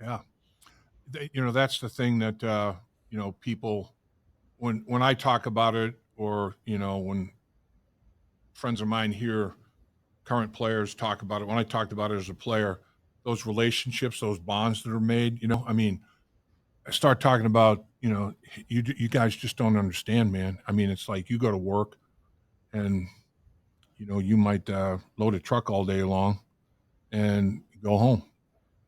Yeah. That's the thing that, people, when I talk about it, or, when friends of mine hear current players talk about it, when I talked about it as a player, those relationships, those bonds that are made, I mean, I start talking about, you guys just don't understand, man. I mean, it's like you go to work and, you might load a truck all day long and go home,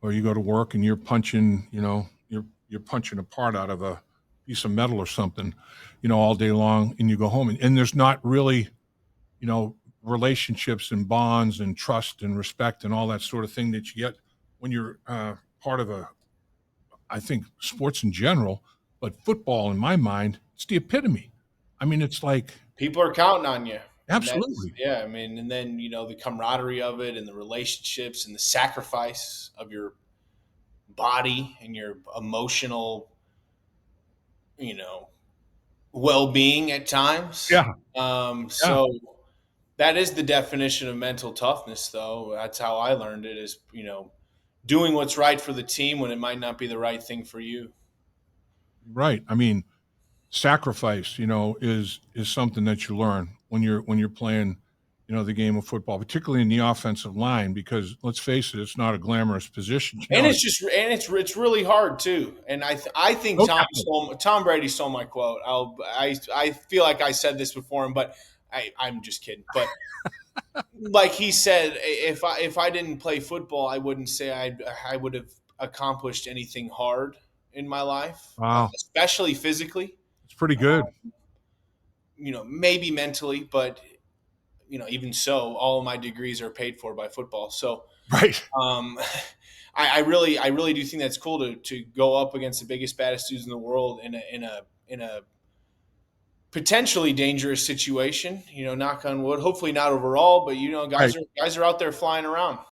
or you go to work and you're punching, you're punching a part out of a piece of metal or something, all day long, and you go home, and there's not really, relationships and bonds and trust and respect and all that sort of thing that you get when you're part of I think sports in general, but football in my mind, it's the epitome. I mean, it's like People are counting on you. And that's, absolutely yeah, I mean, and then, the camaraderie of it and the relationships and the sacrifice of your body and your emotional, you know, well being at times. yeah, yeah, So that is the definition of mental toughness, though. That's how I learned it is, doing what's right for the team when it might not be the right thing for you. right. I mean, sacrifice, is something that you learn when you're playing, the game of football, particularly in the offensive line, because let's face it, it's not a glamorous position. And it's really hard too. And I think No doubt. Tom Brady stole my quote. I feel like I said this before him, but I'm just kidding. But like he said, if I didn't play football, I wouldn't say I would have accomplished anything hard in my life, Wow, especially physically. it's pretty good. Maybe mentally, but even so, all of my degrees are paid for by football. So Right. um, I really do think that's cool to go up against the biggest, baddest dudes in the world in a potentially dangerous situation. Knock on wood. Hopefully not overall, but Right. guys are out there flying around.